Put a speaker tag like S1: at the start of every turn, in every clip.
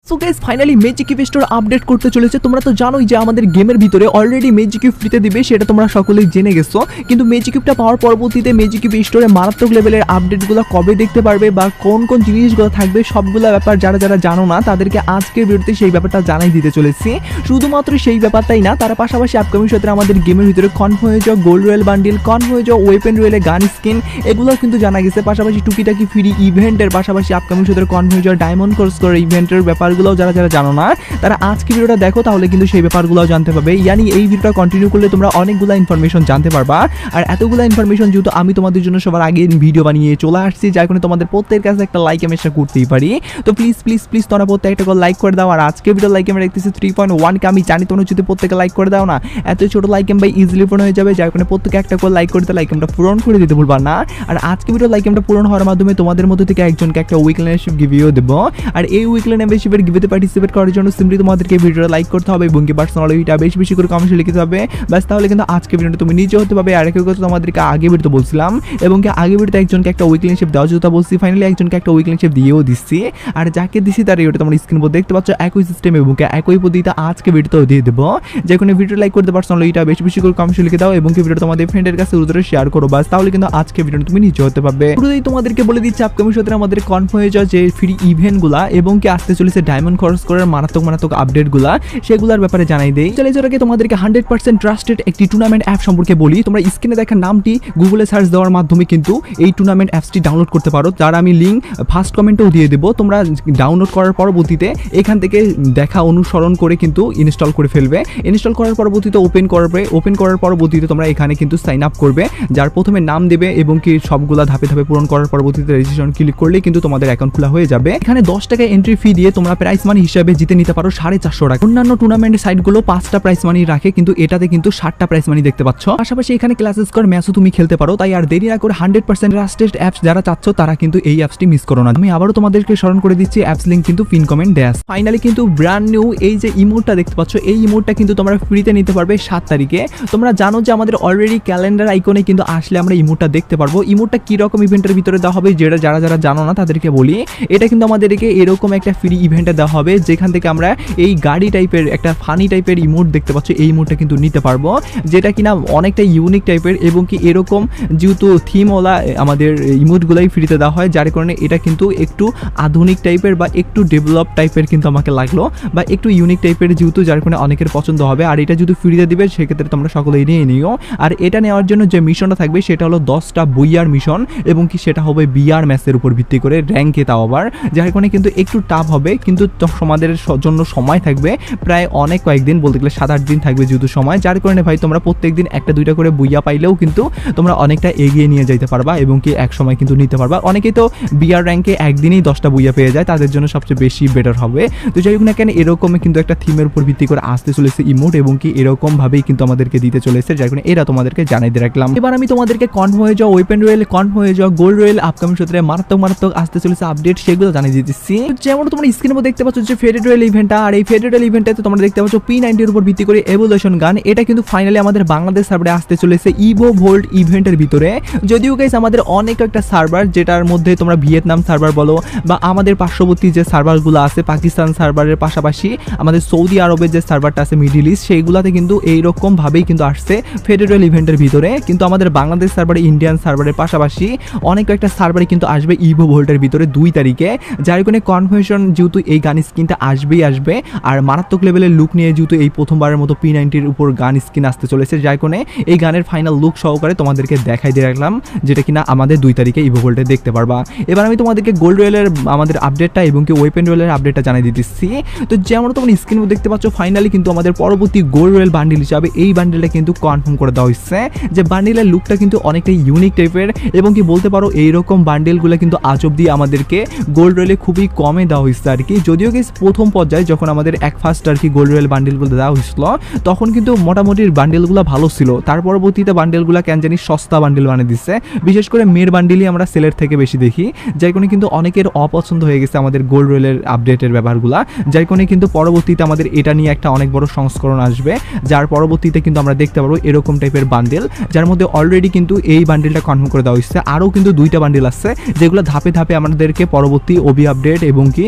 S1: So guys finally magic cube store update করতে চলেছে। তোমরা তো জানোই যে আমাদের গেমের ভিতরে অলরেডি ম্যাজিক কিউব ফ্রিতে দিবে, সেটা তোমরা সকলেই জেনে গেছো। কিন্তু ম্যাজিক কিউবটা পাওয়ার পরবর্তীতে ম্যাজিক কিউব স্টোরে মারাত্মক লেভেলের আপডেটগুলো কবে দেখতে পারবে বা কোন কোন জিনিসগুলো থাকবে সবগুলো ব্যাপার যারা যারা জানো না তাদেরকে আজকের ভিডিওতে সেই ব্যাপারটা জানাই দিতে চলেছি। শুধুমাত্র সেই ব্যাপারটাই না, তার পাশাপাশি আপকামিং সত্ত্বে আমাদের গেমের ভিতরে কনফার্ম হয়ে যাওয়া গোল্ড রয়্যাল বান্ডিল, কনফার্ম হয়ে যাওয়া ওয়েপেন রয়্যালে গান স্কিন, এগুলো কিন্তু জানা গেছে। পাশাপাশি টুকিটাকি ফ্রি ইভেন্টের পাশাপাশি আপকামিং সত্ত্বে কনফার্ম হয়ে যাওয়া ডায়মন্ড কোর্স করে ইভেন্টের ব্যাপারগুলো যারা যারা জানো না তারা আজকে ভিডিওটা দেখো, তাহলে কিন্তু সেই ব্যাপারগুলো জানতে পারবে। ইয়ানি এই ভিডিওটা কন্টিনিউ করলে তোমরা অনেকগুলো ইনফরমেশন জানতে পারবা। আর এতগুলো ইনফরমেশন যেহেতু আমি তোমাদের জন্য সবার আগে ভিডিও বানিয়ে চলে আসছি, যার কারণে তোমাদের প্রত্যেকের কাছে একটা লাইক আমি আশা করতেই পারি। তো প্লিজ প্লিজ প্লিজ তোমরা প্রত্যেকটা করে লাইক করে দাও। আর আজকে ভিডিও লাইক আমি দেখতেছি 3.1 কে, আমি জানি তোমরা যদি প্রত্যেকে লাইক করে দাও না, এত ছোট লাইক এম ভাই ইজিলি পূরণ হয়ে যাবে, যার কারণে প্রত্যেকে একটা করে লাইক করতে লাইক এমটা পূরণ করে দিতে ভুলবা না। আর আজকে ভিডিও লাইক এমটা পূরণ হওয়ার মাধ্যমে তোমাদের মধ্যে থেকে একজনকে একটা উইকলি মেম্বারশিপ গিভিও দেব। আর এই উইকলি মেম্বারশিপের গিভিতে পার্টিসিপেট করার জন্য সিম্পলি তোমাদেরকে ভিডিওটা লাইক করতে হবে এবং কি পার্সোনালিটা বেশি বেশি করে কমেন্টে লিখতে হবে, বাস তাহলে কিন্তু আজকে ভিডিওটা তুমি নিজে হতে পারবে। আর একটা কথা তোমাদেরকে আগে ভিডিওতে বলছিলাম এবং কি আগে ভিডিওতে একজনকে একটা উইকলি মেম্বারশিপ দেওয়ার কথা বলছি, ফাইনালি একজনকে একটা উইকলি মেম্বারশিপ দিয়েও দিচ্ছি। আর যাকে দিছি তার এটা তোমরা স্ক্রিন উপর দেখতে পাচ্ছ, একই সিস্টেম এবং একই পদ্ধতিতে আজকে ভিডিওতেও দিয়ে দেবো। যে কোনো ভিডিও লাইক করতে পার্সোনালিটা বেশি বেশি করে কমেন্টে লিখে দাও এবং কি ভিডিও তোমাদের ফ্রেন্ডের কাছে উত্তরে শেয়ার করো, বাস তাহলে কিন্তু আজকে ভিডিওটা তুমি নিজে হতে পারবে। শুরুতেই তোমাদেরকে বলে দিচ্ছি আপকামিং সত্ত্বে আমাদের কনফার্ম হয়ে যাওয়া যে ফ্রি ইভেন্টগুলা এবং কি আসতে চলেছে ডায়মন্ড খরচ করার মারাত্মক মারাত্মক আপডেটগুলা, সেগুলোর ব্যাপারে জানাই দেই। চলে যাওয়ার আগে তোমাদেরকে 100% ট্রাস্টেড একটি টুর্নামেন্ট অ্যাপ সম্পর্কে বলি। তোমরা স্ক্রিনে দেখা নামটি গুগলে সার্চ দেওয়ার মাধ্যমে কিন্তু এই টুর্নামেন্ট অ্যাপসটি ডাউনলোড করতে পারো, যার আমি লিঙ্ক ফার্স্ট কমেন্টেও দিয়ে দেবো। তোমরা ডাউনলোড করার পরবর্তীতে এখান থেকে দেখা অনুসরণ করে কিন্তু ইনস্টল করে ফেলবে। ইনস্টল করার পরবর্তীতে ওপেন করার পরবর্তীতে তোমরা এখানে কিন্তু সাইন আপ করবে, যার প্রথমে নাম দেবে এবং কি সবগুলা ধাপে ধাপে পূরণ করার পরবর্তীতে রেজিস্ট্রেশন ক্লিক করলেই কিন্তু তোমাদের অ্যাকাউন্ট খোলা হয়ে যাবে। এখানে 10 টাকা এন্ট্রি ফি দিয়ে তোমরা প্রাইস মানি হিসাবে জিতে নিতে পারো 450 টাকা। অন্যান্য টুর্নামেন্ট সাইটগুলো 5টা প্রাইস মানি রাখে, কিন্তু এটাতে কিন্তু 60টা প্রাইস মানি দেখতে পাচ্ছ। পাশাপাশি এখানে ক্লাসেস কর ম্যাচও তুমি খেলতে পারো। তাই আর দেরি না করে 100% ট্রাস্টেড অ্যাপস যারা চাচ্ছ তারা কিন্তু এই অ্যাপসটি মিস করো না। আমি আবারও তোমাদেরকে স্মরণ করে দিচ্ছি, অ্যাপস লিংক কিন্তু পিন কমেন্ট দেয়া আছে। ফাইনালি কিন্তু ব্র্যান্ড নিউ এই যে ইমোটটা দেখতে পাচ্ছ, এই ইমোটটা কিন্তু তোমরা ফ্রিতে নিতে পারবে 7 তারিখে। তোমরা জানো যে আমাদের অলরেডি ক্যালেন্ডার আইকনে কিন্তু আসলে আমরা ইমোটটা দেখতে পারবো। ইমোটটা কি রকম ইভেন্টের ভিতরে দেওয়া হবে যেটা যারা যারা জানো না তাদেরকে বলি, এটা কিন্তু আমাদেরকে এরকম একটা ফ্রি ইভেন্টে দেওয়া হবে, যেখান থেকে আমরা এই গাড়ি টাইপের একটা ফানি টাইপের ইমোট দেখতে পাচ্ছ, এই ইমোটটা কিন্তু নিতে পারবো, যেটা কিনা অনেকটা ইউনিক টাইপের এবং কি এরকম যেহেতু থিমওয়ালা আমাদের ইমোটগুলাই ফ্রিতে দেওয়া হয়, যার কারণে এটা কিন্তু একটু আধুনিক টাইপের বা একটু ডেভেলপ টাইপের কিন্তু আমাকে লাগলো, বা একটু ইউনিক টাইপের যেহেতু, যার কারণে অনেকের পছন্দ হবে। আর এটা যদি ফ্রিতে দিবে সেক্ষেত্রে তোমরা সকলেই নিয়ে নিও। আর এটা নেওয়ার জন্য যে মিশনটা থাকবে সেটা হলো 10টা বুইয়ার মিশন এবং কি সেটা হবে বিআর ম্যাচের উপর ভিত্তি করে র্যাঙ্কে, তাও আবার যার কারণে কিন্তু একটু টাফ হবে, কিন্তু তোমাদের জন্য সময় থাকবে প্রায় অনেক কয়েকদিন, বলতে গেলে 7-8 দিন থাকবে যেহেতু সময়, যার কারণে ভাই তোমরা প্রত্যেকদিন 1-2টা করে বুইয়া পাইলেও কিন্তু তোমরা অনেকটা এগিয়ে নিয়ে যাইতে পারবা এবং কি এক সময় কিন্তু নিতে পারবা। অনেকেই তো বিআর র্যাঙ্কে একদিনেই 10টা বুইয়া পেয়ে যায়, তাদের জন্য সবচেয়ে বেশি বেটার হবে। তো যাই হোক না কেন, এরকম কিন্তু একটা থিমের উপর ভিত্তি করে আসতে চলেছে ইমোট এবং কি এরকম ভাবেই কিন্তু আমাদেরকে দিতে চলেছে, যার কারণে এরা তোমাদেরকে জানাই দিয়ে রাখলাম। এবার আমি তোমাদেরকে কনফার্ম হয়ে যাওয়া ওয়েপেন রয়্যাল, কনফার্ম হয়ে যাওয়া গোল্ড রয়্যাল আপকামিং সূত্রে মারাত্মক মারাত্মক আসতে চলেছে আপডেট, সেগুলো জানিয়ে দিতেছি। যেমন তোমরা স্ক্রিনের মধ্যে দেখতে পাচ্ছ যে ফেডারেল রয়্যাল ইভেন্টটা, আর এই ফেডারেল রয়্যাল ইভেন্টটাতে তোমরা দেখতে পাচ্ছ P90 এর উপর ভিত্তি করে এভোলিউশন গান, এটা কিন্তু ফাইনালি আমাদের বাংলাদেশ সার্ভারে আসতে চলেছে ইভো ভোল্ট ইভেন্টের ভিতরে। যদিও গাইস আমাদের অনেক একটা সার্ভার, যেটার মধ্যে তোমরা ভিয়েতনাম সার্ভার বলো বা আমাদের পার্শ্ববর্তী যে সার্ভারগুলো আছে পাকিস্তান সার্ভারের পাশাপাশি আমাদের সৌদি আরবের যে সার্ভারটা আছে মিডল ইস্ট, সেইগুলোতে কিন্তু এইরকম ভাবেই কিন্তু আসছে ফেডারেল ইভেন্টের ভিতরে। কিন্তু আমাদের বাংলাদেশ সার্ভারে ইন্ডিয়ান সার্ভারের পাশাপাশি অনেক একটা সার্ভারে কিন্তু আসবে ইভো ভোল্টের ভিতরে 2 তারিখে, যার কোনো কনফার্মেশন যেহেতু এই গান স্কিনটা আসবেই আসবে। আর মারাত্মক লেভেলের লুক নিয়ে যেহেতু এই প্রথমবারের মতো P90 উপর গান স্কিন আসতে চলেছে, যার কোনো এই গানের ফাইনাল লুক সহকারে তোমাদেরকে দেখাই দিয়ে রাখলাম, যেটা কিনা আমাদের 2 তারিখে ইভো ভোল্টে দেখতে পারবা। এবার আমি তোমাদেরকে গোল্ড রয়্যালের আমাদের আপডেটটা এবং কি ওয়েপেন রয়্যালের আপডেটটা জানিয়ে দিতেছি। তো যেমন তোমরা স্ক্রিনে দেখতে পাচ্ছ, ফাইনালি কিন্তু আমাদের পরবর্তী গোল্ড রয়্যাল বান্ডিল হিসাবে এই বান্ডিলটা কিন্তু কনফার্ম করে দেওয়া হচ্ছে, যে বান্ডিলের লুকটা কিন্তু অনেকটা ইউনিক টাইপের এবং কি বলতে পারো এইরকম বান্ডিলগুলো কিন্তু আজ অব্দি আমাদেরকে গোল্ড রয়্যালে খুবই কমে দেওয়া হয়েছে আর কি। যদিও কি প্রথম পর্যায়ে যখন আমাদের ফার্স্ট আর কি গোল্ড রয়্যাল বান্ডিলগুলো দেওয়া হয়েছিল তখন কিন্তু মোটামুটি বান্ডিলগুলো ভালো ছিল, তার পরবর্তীতে বান্ডিলগুলো কেন জানি সস্তা বান্ডিল বানিয়ে দিচ্ছে, বিশেষ করে মেয়ের বান্ডিলই আমরা সেলের থেকে বেশি দেখি, যার কারণে কিন্তু অনেকের অপছন্দ হয়ে গেছে আমাদের গোল্ড রয়্যালের আপডেটের ব্যাপারগুলো, যার কারণে কিন্তু পরবর্তীতে আমাদের এটা নিয়ে একটা অনেক বড় সংস্করণ আসবে, যার পরবর্তীতে কিন্তু আমরা দেখতে পারবো এরকম টাইপের বান্ডিল, যার মধ্যে অলরেডি কিন্তু এই বান্ডিলটা কনফার্ম করে দেওয়া হয়েছে। আরও কিন্তু 2টা বান্ডিল আসছে যেগুলো ধাপে ধাপে আমাদেরকে পরবর্তী ওবি আপডেট এবং কি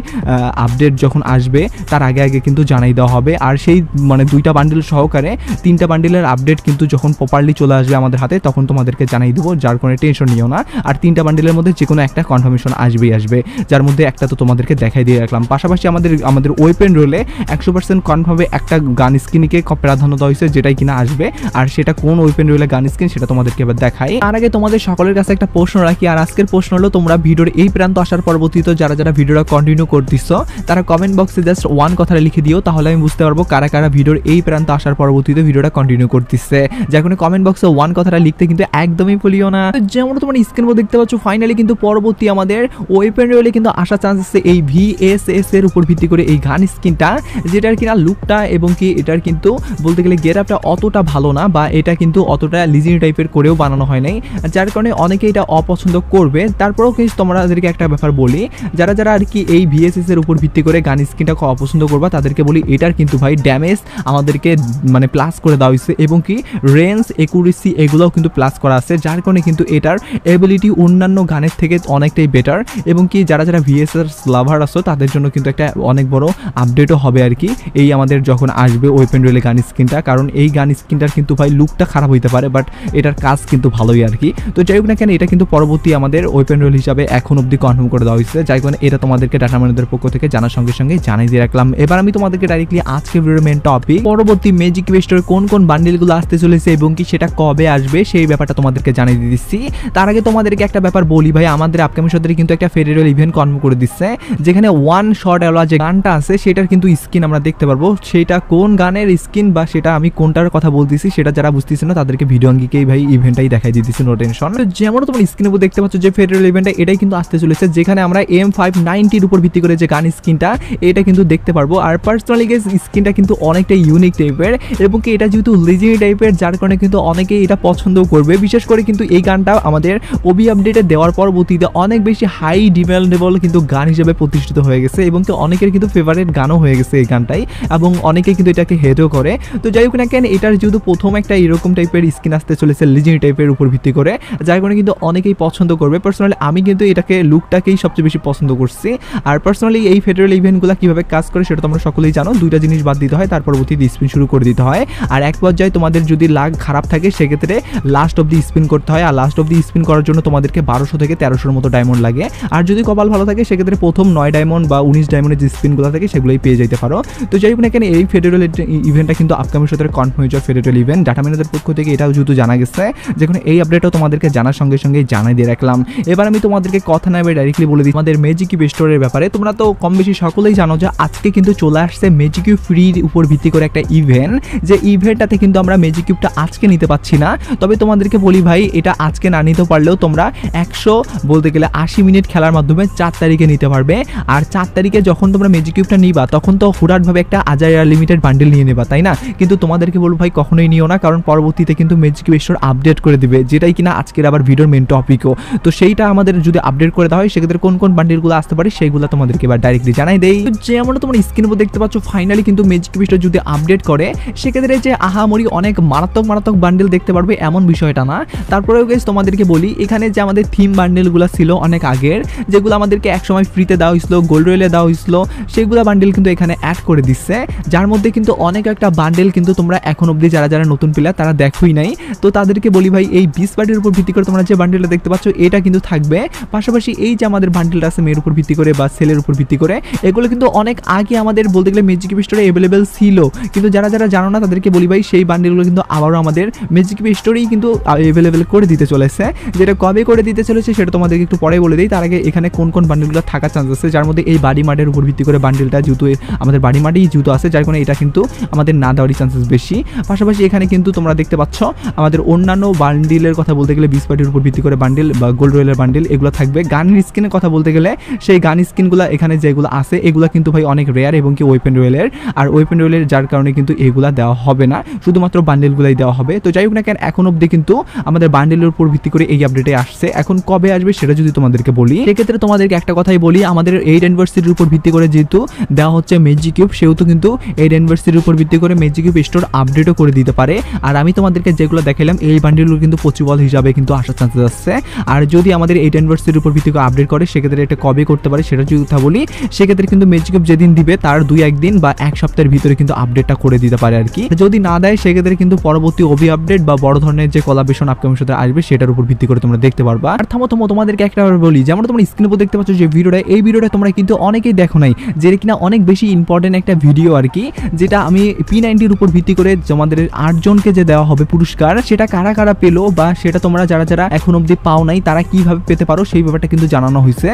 S1: আপডেট যখন আসবে তার আগে আগে কিন্তু জানাই দেওয়া হবে। আর সেই মানে 2টা বান্ডিল সহকারে 3টা বান্ডিলের আপডেট কিন্তু যখন প্রপারলি চলে আসবে আমাদের হাতে তখন তোমাদেরকে জানাই দেবো, যার কোনো টেনশন নিও না। আর 3টা বান্ডিলের মধ্যে যে কোনো একটা কনফার্মেশন আসবেই আসবে, যার মধ্যে একটা তো তোমাদেরকে দেখাই দিয়ে রাখলাম। পাশাপাশি আমাদের ওয়েপেন রোলে 100% কনফার্মে একটা গান স্কিনকে প্রাধান্য দেওয়া হয়েছে, যেটাই কিনা আসবে। আর সেটা কোন ওয়েপেন রোলে গান স্কিন সেটা তোমাদেরকে এবার দেখাই। আর আগে তোমাদের সকলের কাছে একটা প্রশ্ন রাখি, আর আজকের প্রশ্ন হলো তোমরা ভিডিওর এই প্রান্ত আসার পরবর্তীতে যারা যারা ভিডিওটা কন্টিনিউ করতেছ তারা কমেন্ট বক্সে জাস্ট 1 কথাটা লিখে দিও, তাহলে আমি বুঝতে পারবো কারা কারা ভিডিওর এই প্রান্ত আসার পরবর্তীতে ভিডিওটা কন্টিনিউ করতেছে। যার কারণে কমেন্ট বক্সে 1 কথাটা লিখতে কিন্তু একদমই ভুলিও না। যেমন তোমরা স্ক্রিন মধ্যে দেখতে পাচ্ছ ফাইনালি কিন্তু পরবর্তী আমাদের ওয়েপেন রোলে কিন্তু আসার চান্স আছে এই VSS এর উপর ভিত্তি করে এই গান স্কিনটা, যেটার কিনা লুকটা এবং কি এটার কিন্তু বলতে গেলে গেটআপটা অতটা ভালো না, বা এটা কিন্তু অতটা লিজেন্ড টাইপের করেও বানানো হয় নাই, যার কারণে অনেকে এটা অপছন্দ করবে। তারপরেও কিন্তু তোমাদেরকে একটা ব্যাপার বলি, যারা যারা আর কি এই VSS এর উপর ভিত্তি করে গান স্কিনটা খুব অপছন্দ করবা তাদেরকে বলি এটার কিন্তু ভাই ড্যামেজ আমাদেরকে মানে প্লাস করে দেওয়া হয়েছে এবং কি রেঞ্জ একুরেসি এগুলোও কিন্তু প্লাস করা আছে, যার কারণে কিন্তু এটার এবিলিটি অন্যান্য গানের থেকে অনেকটাই বেটার। এবং কি যারা যারা VSS লাভার আছো তাদের জন্য কিন্তু একটা অনেক বড় আপডেটও হবে আর কি এই আমাদের যখন আসবে ওয়েপেন রোলে গান স্কিনটা, কারণ এই গান স্কিনটার কিন্তু ভাই লুকটা খারাপ হইতে পারে বাট এটার কাজ কিন্তু ভালোই আর কি। তো যাই হোক না কেন এটা কিন্তু পরবর্তী আমাদের ওয়েপেন রোল হিসাবে এখন অবধি কনফার্ম করে দেওয়া হয়েছে, যাই কারণে এটা তোমাদেরকে ডাটা ম্যানেজারের পক্ষ থেকে জানার সঙ্গে সঙ্গে জানাই দিয়ে রাখলাম। এবার আমি তোমাদেরকে ডাইরেক্টলি আজকে ভিডিওর মেন টপিক পরবর্তী ম্যাজিক স্টোরে কোন কোন বান্ডেলগুলো আসতে চলেছে এবং কি সেটা কবে আসবে সেই ব্যাপারটা তোমাদেরকে জানিয়ে দিচ্ছি। তার আগে তোমাদেরকে একটা ব্যাপার বলি ভাই, আমাদের আপকামিং সপ্তাহে কিন্তু একটা ফেডারেল ইভেন্ট কনফার্ম করে দিচ্ছে, যেখানে ওয়ান শট এলা যে গানটা আছে সেটার কিন্তু স্কিন আমরা দেখতে পারবো। সেটা কোন গানের স্কিন বা সেটা আমি কোনটার কথা বলতেছি সেটা যারা বুঝতেছে না তাদেরকে ভিডিও অঙ্গিকেই ভাই ইভেন্টটাই দেখাই দিতেছি, নো টেনশন। যেমন তোমার স্ক্রিনের উপর দেখতে পাচ্ছ যে ফেডারেল ইভেন্টটা এটাই কিন্তু আসতে চলেছে, যেখানে আমরা M590 উপর ভিত্তি করে যে গান স্কিনটা এটা কিন্তু দেখতে পারবো। আর পার্সোনালি গেস স্কিনটা কিন্তু অনেকটা ইউনিক টাইপের এবং কি এটা যেহেতু লিজেন্ডারি টাইপের, যার কারণে কিন্তু অনেকেই এটা পছন্দও করবে। বিশেষ করে কিন্তু এই গানটা আমাদের ওবি আপডেটে দেওয়ার পরবর্তীতে অনেক বেশি হাই ডিমান্ডেবল কিন্তু গান হিসেবে প্রতিষ্ঠিত হয়ে গেছে এবং কি অনেকের কিন্তু ফেভারিট গানও হয়ে গেছে এই গানটাই, এবং অনেকে কিন্তু এটাকে হেটও করে। তো যাই হোক না কেন এটার যেহেতু প্রথম একটা এরকম টাইপের স্কিন আসতে চলেছে লিজেন্ডারি টাইপের উপর ভিত্তি করে, যার কারণে কিন্তু অনেকেই পছন্দ করবে। পার্সোনালি আমি কিন্তু এটাকে লুকটাকেই সবচেয়ে বেশি পছন্দ করছি। আর পার্সোনালি এই ফেডারেল ইভেন্টগুলো কীভাবে কাজ করে সেটা তোমরা সকলেই জানো, 2টা জিনিস বাদ দিতে হয়, তার পরবর্তীতে স্পিন শুরু করে দিতে হয়। আর এক পর্যায়ে তোমাদের যদি লাক খারাপ থাকে সেক্ষেত্রে লাস্ট অব দি স্পিন করতে হয়, আর লাস্ট অব দি স্পিন করার জন্য তোমাদেরকে 1200 থেকে 1300 মতো ডায়মন্ড লাগে। আর যদি কপাল ভালো থাকে সেক্ষেত্রে প্রথম 9 ডায়মন্ড বা 19 ডায়মন্ডের যে স্পিনগুলো থাকে সেগুলোই পেয়ে যেতে পারো। তো যাই হোক না কেন এই ফেডারেল ইভেন্টটা কিন্তু আপকামিং সপ্তাহে কনফার্ম হয়ে যাওয়া ফেডারেল ইভেন্ট ডাটা ম্যানেজারের পক্ষ থেকে এটাও যেহেতু জানা গেছে, যেখানে এই আপডেটও তোমাদেরকে জানার সঙ্গে সঙ্গে জানাই দিয়ে রাখলাম। এবার আমি তোমাদেরকে কথা না বলে ডাইরেক্টলি বলে দিই আমাদের ম্যাজিক কিউব স্টোরের ব্যাপারে। তোমরা তো কম বেশি সকলেই জানো যে আজকে কিন্তু চলে আসছে ম্যাজিক কিউব ফ্রির উপর ভিত্তি করে একটা ইভেন্ট, যে ইভেন্টটাতে কিন্তু আমরা ম্যাজিক কিউবটা আজকে নিতে পাচ্ছি না। তবে তোমাদেরকে বলি ভাই এটা আজকে না নিতে পারলেও তোমরা 100 বলতে গেলে 80 মিনিট খেলার মাধ্যমে 4 তারিখে নিতে পারবে। আর 4 তারিখে যখন তোমরা ম্যাজিক কিউবটা নিবা তখন তো হুটহাটভাবে একটা আজাইরা লিমিটেড বান্ডেল নিয়ে নেবা, তাই না? কিন্তু তোমাদেরকে বলবো ভাই কখনোই নিও না, কারণ পরবর্তীতে কিন্তু ম্যাজিক কিউব স্টোর আপডেট করে দিবে, যেটাই কিনা আজকের আবার ভিডিওর মেন টপিকও। তো সেইটা আমাদের যদি আপডেট করে দেওয়া হয় সেক্ষেত্রে কোন কোন বান্ডেলগুলো আসতে পারে সেইগুলো তোমাদেরকে এবার ডাইরেক্টলি জানাই দেই। যেমন তোমরা স্ক্রিনের উপর দেখতে পাচ্ছ ফাইনালি কিন্তু ম্যাজিক কিউব স্টোর যদি আপডেট করে সেক্ষেত্রে যে আহামরি অনেক মারাত্মক বান্ডেল দেখতে পারবে এমন বিষয়টা না। তারপরেও গাইস তোমাদেরকে বলি এখানে যে আমাদের থিম বান্ডেলগুলো ছিল অনেক আগের, যেগুলো আমাদেরকে একসময় ফ্রিতে দেওয়া হয়েছিল, গোল্ড রয়েলে দেওয়া হয়েছিল, সেগুলো বান্ডেল কিন্তু এখানে অ্যাড করে দিচ্ছে, যার মধ্যে কিন্তু অনেক একটা বান্ডেল কিন্তু তোমরা এখন অবধি যারা যারা নতুন প্লেয়ার তারা দেখোই নাই। তো তাদেরকে বলি ভাই এই 20 পার্টির উপর ভিত্তি করে তোমরা যে বান্ডেলটা দেখতে পাচ্ছ এটা কিন্তু থাকবে। পাশাপাশি এই যে আমাদের বান্ডেলটা আছে মেয়ের উপর ভিত্তি করে বা সেলের উপর ভিত্তি করে, এগুলো কিন্তু অনেক আগে আমাদের বলতে গেলে ম্যাজিক কিউব স্টোরে অ্যাভেলেবেল ছিল, কিন্তু যারা যারা জানো না তাদেরকে বলি ভাই সেই বান্ডেলগুলো কিন্তু আবারও আমাদের ম্যাজিক কিউব স্টোরেই কিন্তু অ্যাভেলেবেল করে দিতে চলেছে। যেটা কবে করে দিতে চলেছে সেটা তোমাদেরকে একটু পরে বলে দিই। তার আগে এখানে কোন কোন বান্ডেলগুলো থাকার চান্স আছে, যার মধ্যে এই বাড়ি মাঠের উপর ভিত্তি করে বান্ডেলটা যেহেতু আমাদের বাড়ি মাঠেই যেহেতু আছে, যার কারণে এটা কিন্তু আমাদের না দেওয়ারই চান্সেস বেশি। পাশাপাশি এখানে কিন্তু তোমরা দেখতে পাচ্ছ আমাদের অন্যান্য বান্ডিলের কথা বলতে গেলে 20 পার্টির উপর ভিত্তি করে বান্ডিল বা গোল্ড রয়েলের বান্ডিল এগুলো থাকবে। গানের স্কিনের কথা বলতে গেলে সেই গান স্কিনগুলো এখানে যেগুলো আছে এগুলো কিন্তু ভাই অনেক রেয়ার এবং কি ওয়েপেন রয়েলের, আর ওয়েপেন রয়েলের যার কারণে কিন্তু এগুলা দেওয়া হবে না, শুধুমাত্র বান্ডিলগুলাই দেওয়া হবে। তো যাই হোক না কেন এখন অবধি কিন্তু আমাদের বান্ডিলের উপর ভিত্তি করে এই আপডেটে আসছে। এখন কবে আসবে সেটা যদি তোমাদেরকে বলি সেক্ষেত্রে তোমাদেরকে একটা কথাই বলি, আমাদের 8 অ্যানিভার্সারির উপর ভিত্তি করে যেহেতু দেওয়া হচ্ছে ম্যাজিক কিউব, সেহেতু কিন্তু 8 অ্যানিভার্সারির উপর ভিত্তি করে ম্যাজিক কিউব স্টোর আপডেটও করে দিতে পারে। আর আমি তোমাদেরকে যেগুলো দেখাইলাম এই বান্ডিলগুলো কিন্তু পসিবল হিসাবে কিন্তু আসার চান্সেস আছে। আর যদি আমাদের 8 অ্যানিভার্সারির উপর ভিত্তি করে আপডেট করে সেক্ষেত্রে এটা কবে করতে পারে সেটা যদি কথা বলি সেক্ষেত্রে কিন্তু ম্যাজিক কিউব যেদিন দিবে তার 2-1 দিন বা 1 সপ্তাহের ভিতরে কিন্তু আপডেটটা করে দিতে পারে আর কি। যদি না দেয় সেক্ষেত্রে কিন্তু পরবর্তী ওবি আপডেট বা বড় ধরনের যে কোলাবরেশন আপকামিং সাথে আসবে সেটার উপর ভিত্তি করে তোমরা দেখতে পারবা। আর থামো তোমাদেরকে একটা বলি, যেমন তোমরা স্ক্রিনের উপর দেখতে পাচ্ছ যে ভিডিওটা, এই ভিডিওটা তোমরা কিন্তু অনেকেই দেখো নাই, যে কিনা অনেক বেশি ইম্পর্টেন্ট একটা ভিডিও আর কি, যেটা আমি P90 উপর ভিত্তি করে তোমাদের 8 জনকে যে দেওয়া হবে পুরস্কার, সেটা কারা কারা পেলো বা সেটা তোমরা যারা যারা এখন অবধি পাও নাই তারা কিভাবে পেতে পারো সেই ব্যাপারটা কিন্তু জানানো হয়েছে।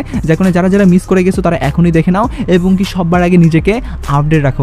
S1: যারা যারা মিস করে গেছো তারা এখনই দেখে নাও এবং কি সবার আগে নিজেকে আপডেট রাখো।